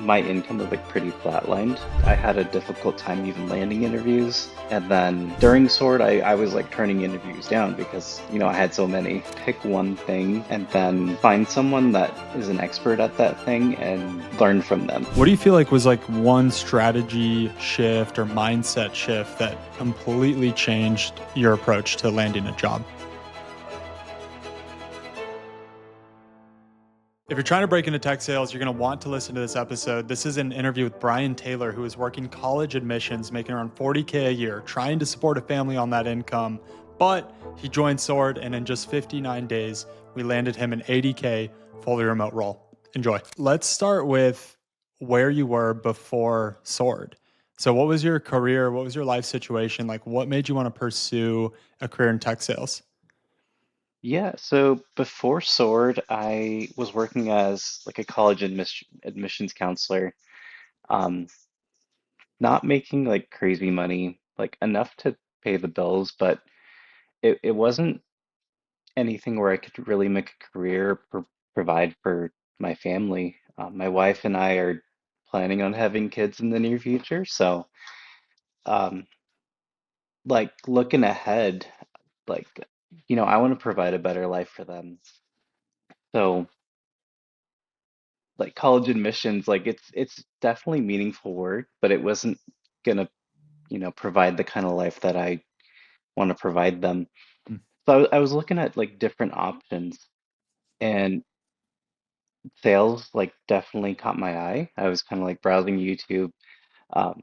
my income was like pretty flatlined. I had a difficult time even landing interviews. And then during Sword, I was like turning interviews down because, I had so many. Pick one thing and then find someone that is an expert at that thing and learn from them. What do you feel like was like one strategy shift or mindset shift that completely changed your approach to landing a job? If you're trying to break into tech sales, you're going to want to listen to this episode. This is an interview with Brian Taylor, who is working college admissions, making around $40K a year, trying to support a family on that income. But he joined Sword, and in just 59 days, we landed him an $80K fully remote role. Enjoy. Let's start with where you were before Sword. So what was your career? What was your life situation? Like, what made you want to pursue a career in tech sales? Yeah, so before Sword, I was working as like a college admissions counselor. Um, Not making like crazy money, like enough to pay the bills, but it wasn't anything where I could really make a career, provide for my family. My wife and I are planning on having kids in the near future, so um, like looking ahead, like I want to provide a better life for them. So like college admissions, like it's definitely meaningful work, but it wasn't gonna, provide the kind of life that I want to provide them. Hmm. So I was looking at like different options, and sales like definitely caught my eye. I was kind of like browsing YouTube, um,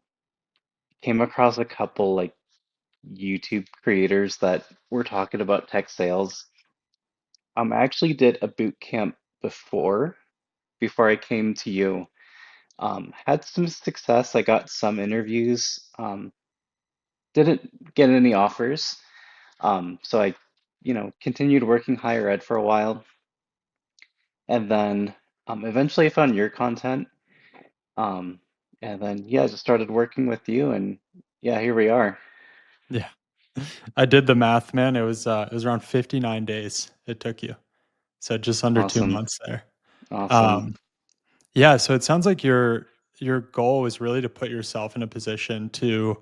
came across a couple like YouTube creators that were talking about tech sales. I actually did a boot camp before I came to you. Had some success. I got some interviews. Didn't get any offers. So I, continued working higher ed for a while, and then eventually I found your content. Um, and then yeah, just started working with you, and yeah, here we are. Yeah. I did the math, man. It was around 59 days it took you. So just under 2 Awesome, months there. awesome. Um, yeah, so it sounds like your goal is really to put yourself in a position to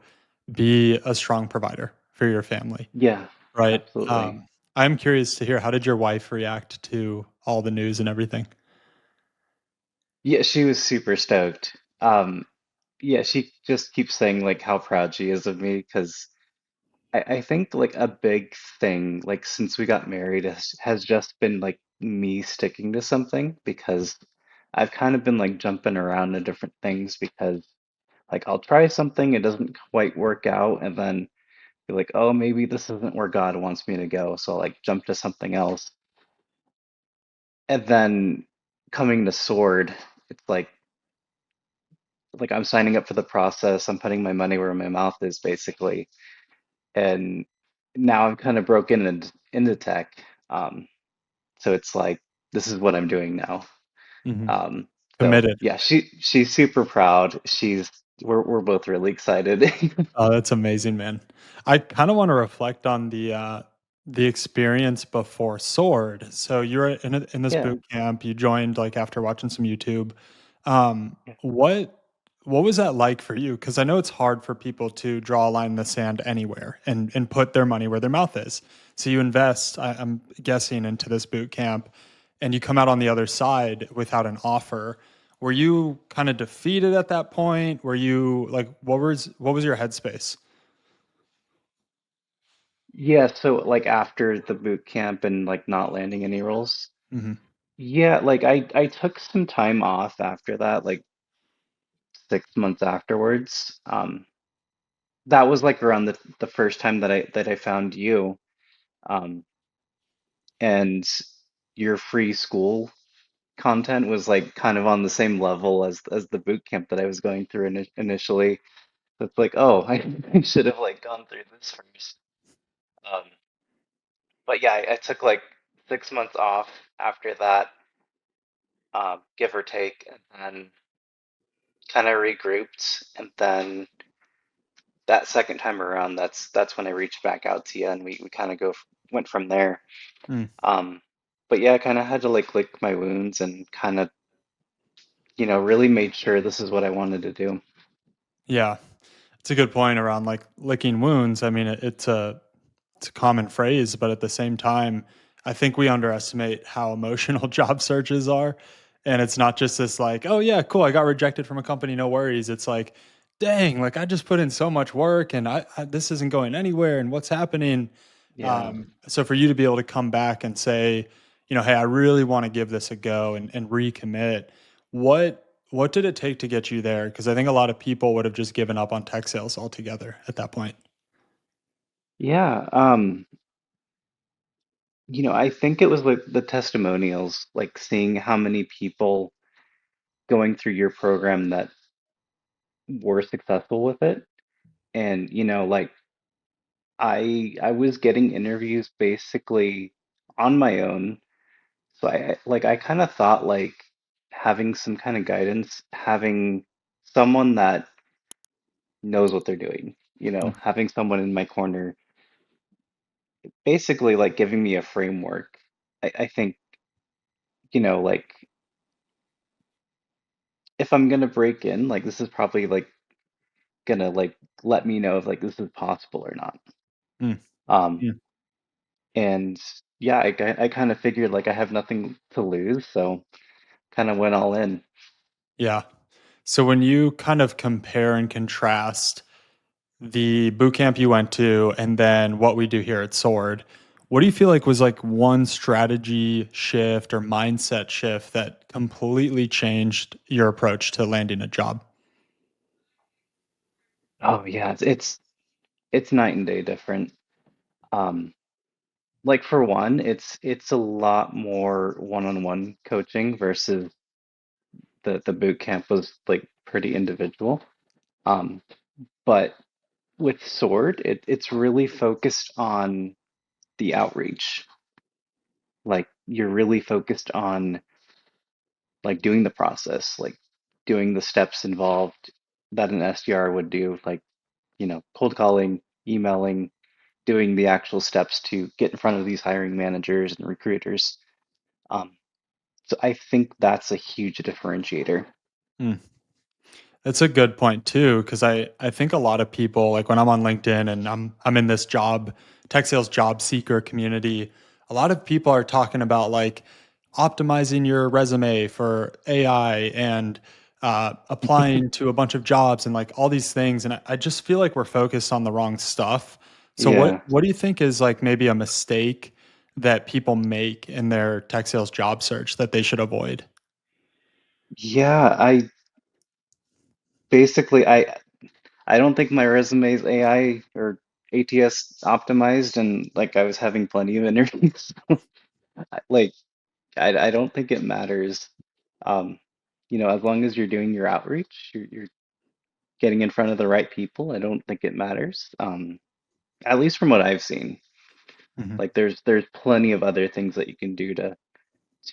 be a strong provider for your family, Yeah, right? absolutely. I'm curious to hear, how did your wife react to all the news and everything? Yeah, she was super stoked. Yeah, she just keeps saying like how proud she is of me because I think like a big thing like since we got married has just been like me sticking to something because I've kind of been like jumping around to different things because like I'll try something, it doesn't quite work out, and then be like, oh, maybe this isn't where God wants me to go. So I'll like jump to something else. And then coming to Sword, it's like I'm signing up for the process. I'm putting my money where my mouth is basically. And now I'm kind of broken into tech. Um, so it's like this is what I'm doing now. Mhm. Um, so Committed. yeah, she's super proud. We're both really excited. Oh, that's amazing, man. I kind of want to reflect on the experience before Sword. So you're in this Yeah. boot camp. You joined like after watching some YouTube. Um, what what was that like for you? Because I know it's hard for people to draw a line in the sand anywhere and put their money where their mouth is. So you invest, I'm guessing, into this boot camp, and you come out on the other side without an offer. Were you kind of defeated at that point? Were you like, what was your headspace? Yeah, so like after the boot camp and like not landing any roles. Mhm. Yeah, like I took some time off after that, like 6 months afterwards. That was like around the first time that I found you. Um, and your free school content was like kind of on the same level as the boot camp that I was going through initially. So it's like, oh, I should have like gone through this first. Um, but yeah, I took like 6 months off after that, give or take, and then kind of regrouped, and then that second time around, that's when I reached back out to you, and we kind of went from there. Mm. Um, but yeah, I kind of had to like lick my wounds and kind of, really made sure this is what I wanted to do. Yeah. It's a good point around like licking wounds. I mean, it's a common phrase, but at the same time, I think we underestimate how emotional job searches are. And it's not just this like, oh yeah, cool, I got rejected from a company, no worries. It's like, dang, like I just put in so much work and I this isn't going anywhere and what's happening. Yeah. So for you to be able to come back and say, hey, I really want to give this a go and recommit. What did it take to get you there? Because I think a lot of people would have just given up on tech sales altogether at that point. Yeah. I think it was like the testimonials, like seeing how many people going through your program that were successful with it. And, like I was getting interviews basically on my own. So I kind of thought like having some kind of guidance, having someone that knows what they're doing, having someone in my corner, basically like giving me a framework. I think, like if I'm gonna break in, like this is probably like gonna like let me know if like this is possible or not. Mm. Um, Mm. and yeah, I kind of figured like I have nothing to lose, so kind of went all in. Yeah. So when you kind of compare and contrast the boot camp you went to and then what we do here at Sword, what do you feel like was like one strategy shift or mindset shift that completely changed your approach to landing a job? Oh yeah, it's night and day different. Um, like for one, it's a lot more one-on-one coaching versus the boot camp was like pretty individual. Um, but with Sword, it's really focused on the outreach. Like you're really focused on like doing the process, like doing the steps involved that an SDR would do, like, cold calling, emailing, doing the actual steps to get in front of these hiring managers and recruiters. Um, so I think that's a huge differentiator. Mm. That's a good point too, because I think a lot of people like when I'm on LinkedIn and I'm in this job tech sales job seeker community, a lot of people are talking about like optimizing your resume for AI and applying to a bunch of jobs and like all these things, and I just feel like we're focused on the wrong stuff. So Yeah. what do you think is like maybe a mistake that people make in their tech sales job search that they should avoid? Yeah, I don't think my resume is AI or ATS optimized, and like I was having plenty of interviews. Like I don't think it matters. Um, as long as you're doing your outreach, you're getting in front of the right people. I don't think it matters. At least from what I've seen. Hmm. Like there's plenty of other things that you can do to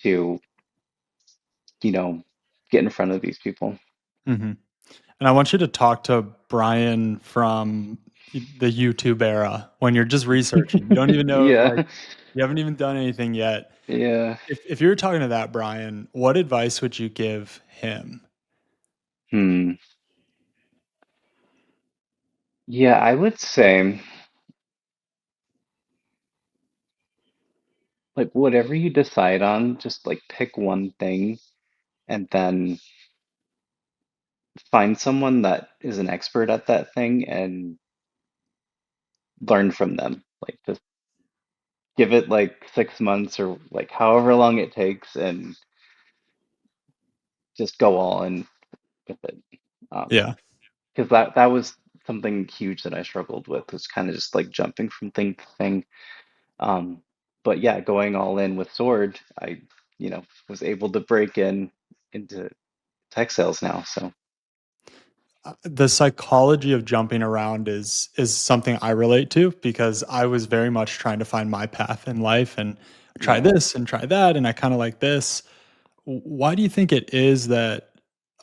you know get in front of these people. Hmm. And I want you to talk to Brian from the YouTube era when you're just researching. You don't even know if like Yeah. you haven't even done anything yet. Yeah. If you were talking to that Brian, what advice would you give him? Hmm. Yeah, I would say like whatever you decide on, just like pick one thing and then find someone that is an expert at that thing and learn from them. Like just give it like 6 months or like however long it takes and just go all in with it. Yeah. Because that was something huge that I struggled with was kind of just like jumping from thing to thing. Um, but yeah, going all in with Sword, I, was able to break into tech sales now. So The psychology of jumping around is something I relate to because I was very much trying to find my path in life and try yeah. this and try that and I kind of like this. Why do you think it is that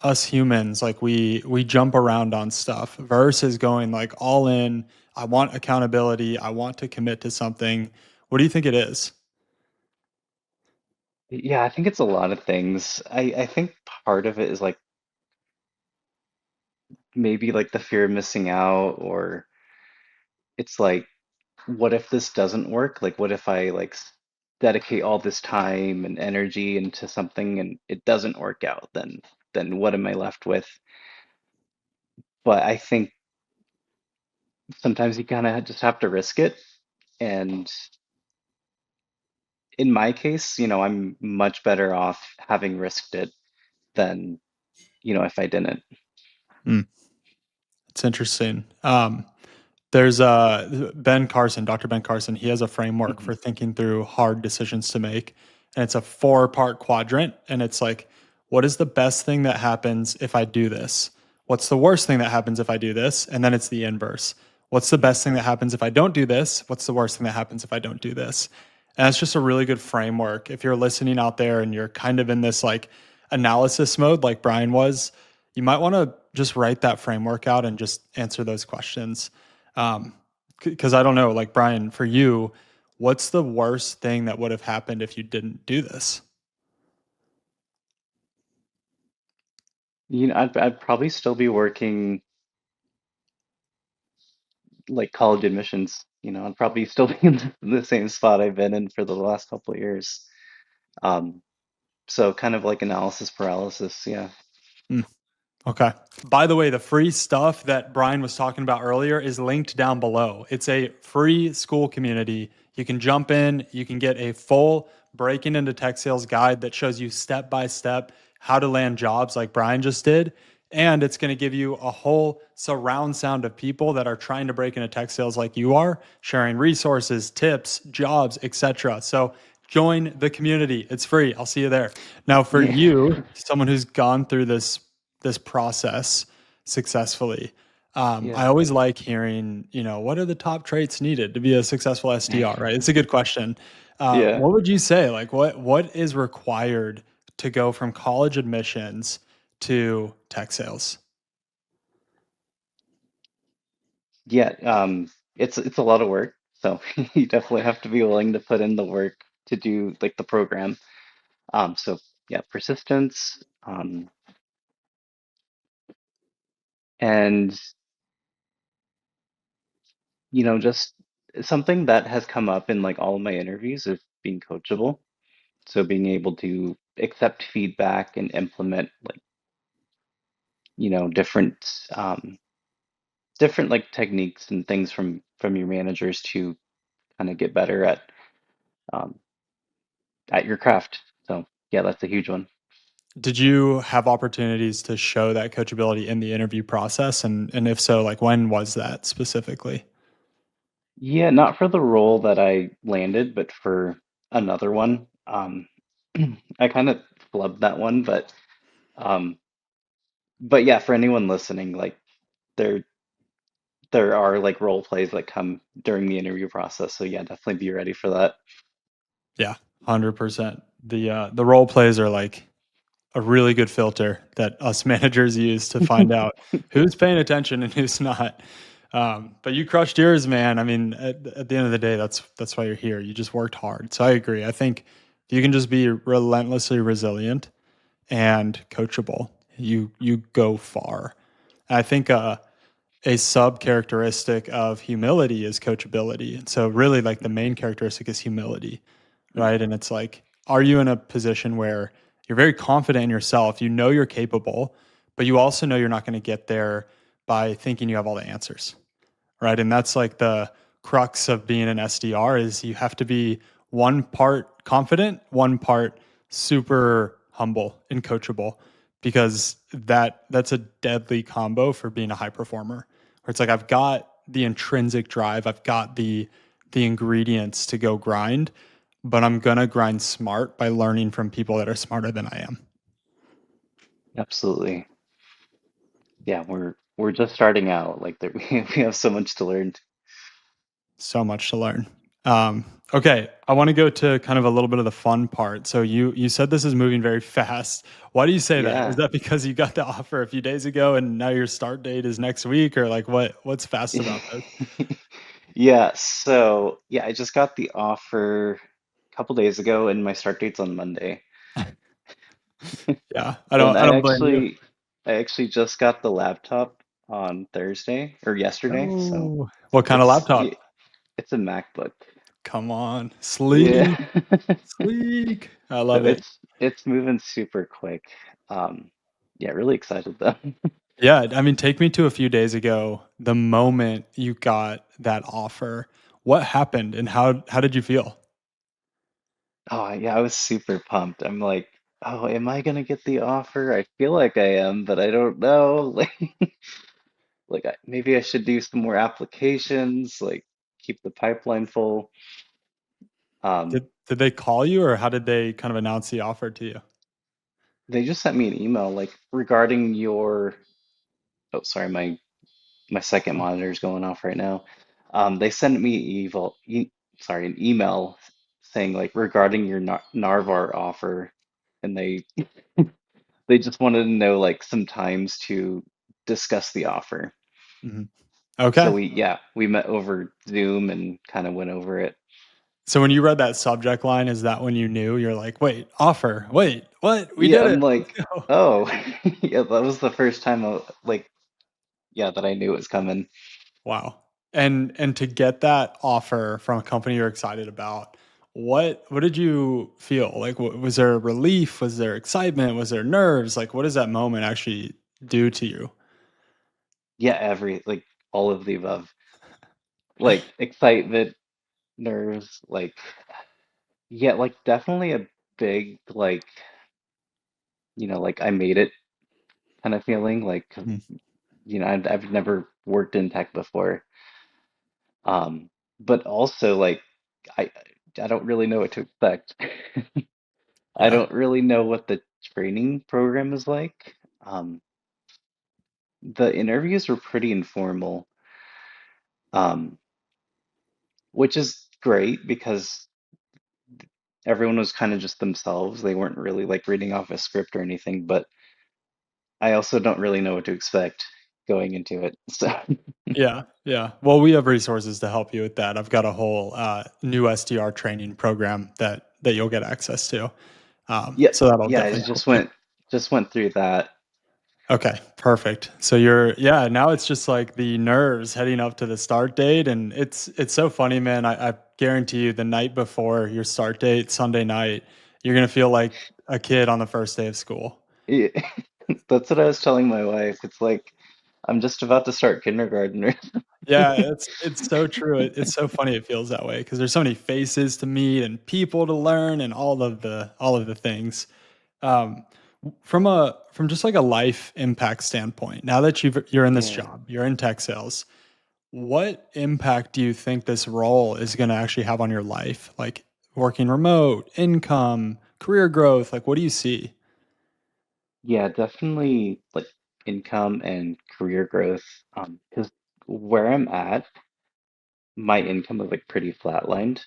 us humans like we jump around on stuff versus going like all in? I want accountability. I want to commit to something. What do you think it is? Yeah, I think it's a lot of things. I think part of it is like maybe like the fear of missing out, or it's like, what if this doesn't work? Like, what if I like dedicate all this time and energy into something and it doesn't work out? Then what am I left with? But I think sometimes you kind of just have to risk it. And in my case, I'm much better off having risked it than, if I didn't. Hmm. It's interesting. There's Ben Carson, Dr. Ben Carson. He has a framework Mhm. for thinking through hard decisions to make, and it's a four-part quadrant. And it's like, what is the best thing that happens if I do this? What's the worst thing that happens if I do this? And then it's the inverse. What's the best thing that happens if I don't do this? What's the worst thing that happens if I don't do this? And it's just a really good framework. If you're listening out there and you're kind of in this like analysis mode, like Brian was, you might want to just write that framework out and just answer those questions. Um, because I don't know, like Brian, for you, what's the worst thing that would have happened if you didn't do this? I'd probably still be working like college admissions. I'd probably still be in the same spot I've been in for the last couple of years. Um, so kind of like analysis paralysis. Yeah. Hmm. Okay. By the way, the free stuff that Brian was talking about earlier is linked down below. It's a free school community. You can jump in, you can get a full breaking into tech sales guide that shows you step by step how to land jobs like Brian just did. And it's going to give you a whole surround sound of people that are trying to break into tech sales like you are, sharing resources, tips, jobs, etc. So join the community. It's free. I'll see you there. Now, for Yeah. you, someone who's gone through this process successfully. I Yeah. always like hearing, what are the top traits needed to be a successful SDR, right? It's a good question. Yeah. What would you say? Like, what is required to go from college admissions to tech sales? Yeah. It's a lot of work. So you definitely have to be willing to put in the work to do like the program. So yeah, persistence, and just something that has come up in like all of my interviews is being coachable. So being able to accept feedback and implement like, um, different like techniques and things from your managers to kind of get better um, at your craft. So yeah, that's a huge one. Did you have opportunities to show that coachability in the interview process? And if so, like when was that specifically? Yeah, not for the role that I landed, but for another one. I kind of flubbed that one, um, but yeah, for anyone listening, like there there are like role plays that come during the interview process. So yeah, definitely be ready for that. Yeah, 100%. The role plays are like a really good filter that us managers use to find out who's paying attention and who's not. But you crushed yours, man. I mean, at the end of the day, that's why you're here. You just worked hard. So I agree. I think if you can just be relentlessly resilient and coachable, you go far. I think a sub characteristic of humility is coachability. And so really like the main characteristic is humility, right? And it's like, are you in a position where you're very confident in yourself, you know you're capable, but you also know you're not going to get there by thinking you have all the answers, right? And that's like the crux of being an SDR is you have to be one part confident, one part super humble and coachable because that's a deadly combo for being a high performer. Where it's like I've got the intrinsic drive, I've got the ingredients to go grind, but I'm going to grind smart by learning from people that are smarter than I am. Absolutely. Yeah, we're just starting out. Like there, we have so much to learn. So much to learn. Okay, I want to go to kind of a little bit of the fun part. So you said this is moving very fast. Why do you say that? Is Yeah. that because you got the offer a few days ago and now your start date is next week, or like what's fast about this? Yeah, so yeah, I just got the offer couple days ago, and my start date's on Monday. Yeah, And I don't blame you. I actually just got the laptop on Thursday or yesterday, so Oh, what kind of it's laptop? it's a MacBook. Come on, Yeah. sleek, sleek. I So love it. it's moving super quick. Um, yeah, really excited though. Yeah, I mean, take me to a few days ago, the moment you got that offer. What happened and how did you feel? Oh, yeah, I was super pumped. I'm like, oh, am I gonna get the offer? I feel like I am, but I don't know. Like maybe I should do some more applications, like keep the pipeline full. Um, Did they call you or how did they kind of announce the offer to you? they just sent me an email like regarding your, oh, sorry, my second Oh. monitor is going off right now. They sent me sorry, an email saying like regarding your Narvar offer, and they just wanted to know like some times to discuss the offer. Mhm. So Okay. we met over Zoom and kind of went over it. So when you read that subject line, is that when you knew? You're like, "Wait, offer. Wait, what? We Yeah, did I'm it. like, Let's go." oh, yeah, that was the first time like, yeah, that I knew it was coming. Wow. And to get that offer from a company you're excited about, what did you feel? Like was there relief? Was there excitement? Was there nerves? Like what does that moment actually do to you? Yeah, like all of the above, like excitement, nerves, like yeah, like definitely a big like like I made it kind of feeling. Like Mm. I've never worked in tech before, but also like I I don't really know what to expect. I Yeah. don't really know what the training program is like. Um, the interviews were pretty informal, um, which is great because everyone was kind of just themselves. They weren't really like reading off a script or anything, but I also don't really know what to expect going into it. So, Yeah, yeah. Well, we have resources to help you with that. I've got a whole new SDR training program that you'll get access to. yeah, So that'll yeah, I definitely help you. just went through that. Okay, perfect. So you're yeah, now it's just like the nerves heading up to the start date and it's so funny, man. I guarantee you the night before your start date, Sunday night, you're gonna feel like a kid on the first day of school. Yeah, that's what I was telling my wife. It's like I'm just about to start kindergarten. Yeah, it's so true. It's so funny it feels that way because there's so many faces to meet and people to learn and all of the things. Um, from just like a life impact standpoint, now that you're in this Yeah. job, you're in tech sales. What impact do you think this role is going to actually have on your life? Like working remote, income, career growth? Like, what do you see? Yeah, definitely like income and career growth. Because where I'm at, my income is like pretty flatlined.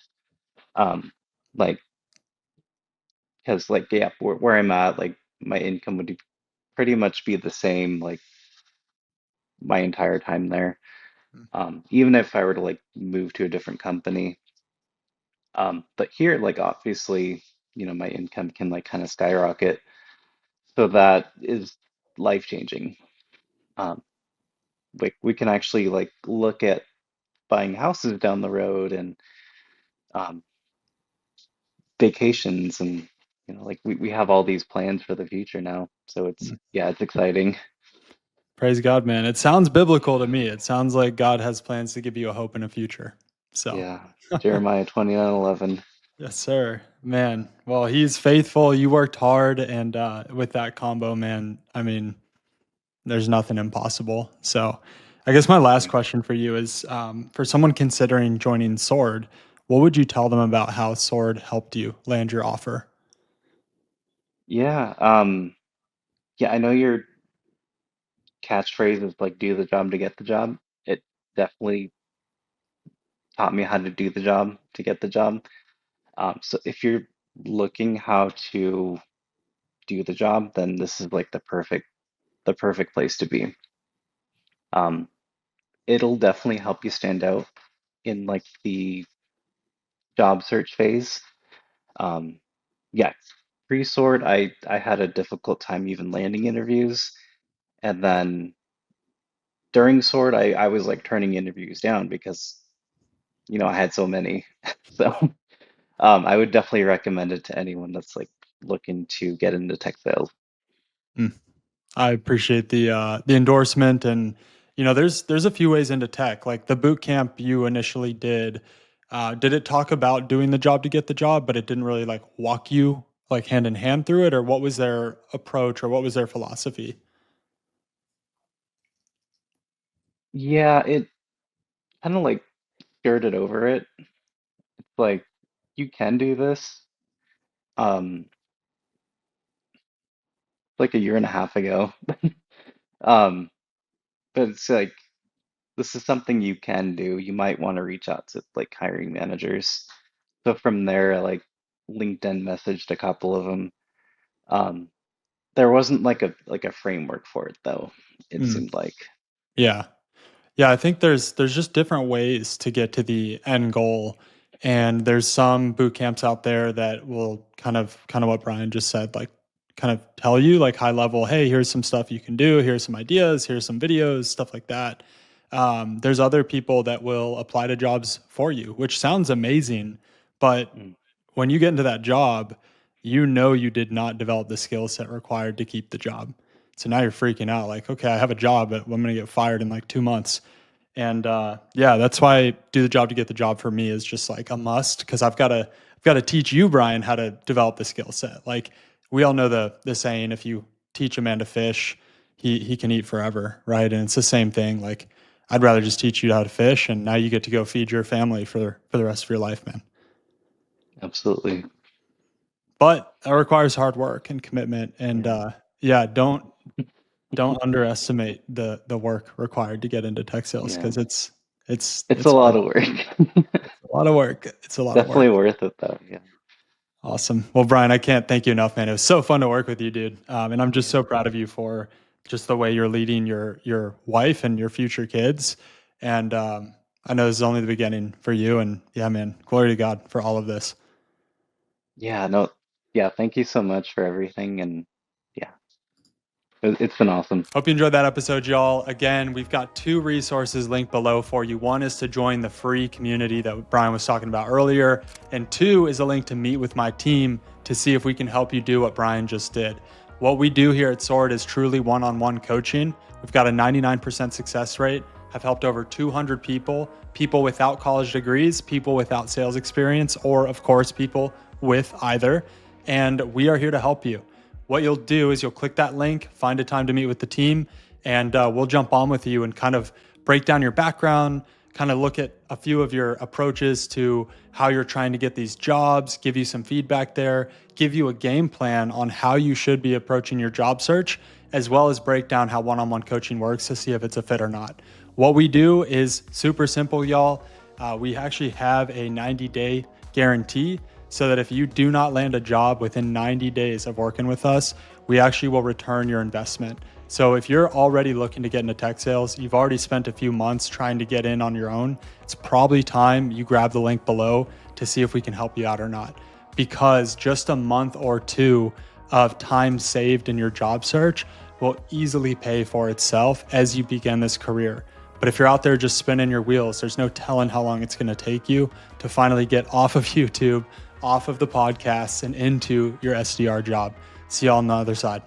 Um, like because like yeah, where I'm at, like my income would pretty much be the same like my entire time there. Even if I were to like move to a different company. But here, like obviously, my income can like kind of skyrocket. So that is life changing. Um, like we can actually like look at buying houses down the road and um, vacations and like we have all these plans for the future now. So it's Mm. yeah, it's exciting. Praise God, man. It sounds biblical to me. It sounds like God has plans to give you a hope in a future. So, Yeah. Jeremiah 29:11. yes, sir. Man, well, he's faithful. You worked hard. And with that combo, man, I mean, there's nothing impossible. So, I guess my last Yeah. question for you is for someone considering joining Sword, what would you tell them about how Sword helped you land your offer? Yeah. Yeah, I know your catchphrase is like do the job to get the job. It definitely taught me how to do the job to get the job. So if you're looking how to do the job, then this is like the perfect place to be. Um, it'll definitely help you stand out in like the job search phase. Um, yeah, pre-sword, I had a difficult time even landing interviews, and then during sword, I was like turning interviews down because I had so many. So I would definitely recommend it to anyone that's like looking to get into tech sales. Mm. I appreciate the endorsement, and there's a few ways into tech. Like the boot camp you initially did, did it talk about doing the job to get the job, but it didn't really like walk you like hand in hand through it, or what was their approach, or what was their philosophy? Yeah, it kind of like skirted over it. It's like you can do this. Um, like a year and a half ago. Um, but it's like this is something you can do. You might want to reach out to like hiring managers. So from there, I like LinkedIn messaged a couple of them. Um, there wasn't like a framework for it though, it Mm. seemed like. Yeah. Yeah, I think there's just different ways to get to the end goal. And there's some boot camps out there that will kind of what Brian just said, like kind of tell you like high level, hey, here's some stuff you can do, here's some ideas, here's some videos, stuff like that. There's other people that will apply to jobs for you, which sounds amazing, but Mm, when you get into that job, you did not develop the skill set required to keep the job. So now you're freaking out, like, okay, I have a job, but I'm going to get fired in like 2 months. And yeah, that's why do the job to get the job for me is just like a must because I've got to teach you, Brian, how to develop the skill set. Like we all know the saying, if you teach a man to fish, he can eat forever, right? And it's the same thing. Like I'd rather just teach you how to fish, and now you get to go feed your family for the rest of your life, man. absolutely. But that requires hard work and commitment. And Yeah. yeah, don't underestimate the work required to get into tech sales Yeah. because it's It's a it's lot hard. of work. A lot of work. It's a lot of Definitely work. worth it though. Yeah. Awesome. Well, Brian, I can't thank you enough, man. It was so fun to work with you, dude. And I'm just Yeah. so proud of you for just the way you're leading your wife and your future kids. And I know this is only the beginning for you. And yeah, man, glory to God for all of this. Yeah, no. Yeah, thank you so much for everything and yeah, it's been awesome. Hope you enjoyed that episode, y'all. Again, we've got two resources linked below for you. One is to join the free community that Brian was talking about earlier, and two is a link to meet with my team to see if we can help you do what Brian just did. What we do here at Sword is truly one-on-one coaching. We've got a 99% success rate. Have helped over 200 people, people without college degrees, people without sales experience, or of course, people with either. And we are here to help you. What you'll do is you'll click that link, find a time to meet with the team, and we'll jump on with you and kind of break down your background, kind of look at a few of your approaches to how you're trying to get these jobs, give you some feedback there, give you a game plan on how you should be approaching your job search, as well as break down how one-on-one coaching works to see if it's a fit or not. What we do is super simple, y'all. We actually have a 90-day guarantee so that if you do not land a job within 90 days of working with us, we actually will return your investment. So if you're already looking to get into tech sales, you've already spent a few months trying to get in on your own, it's probably time you grab the link below to see if we can help you out or not. Because just a month or two of time saved in your job search will easily pay for itself as you begin this career. But if you're out there just spinning your wheels, there's no telling how long it's going to take you to finally get off of YouTube, off of the podcasts, and into your SDR job. See y'all on the other side.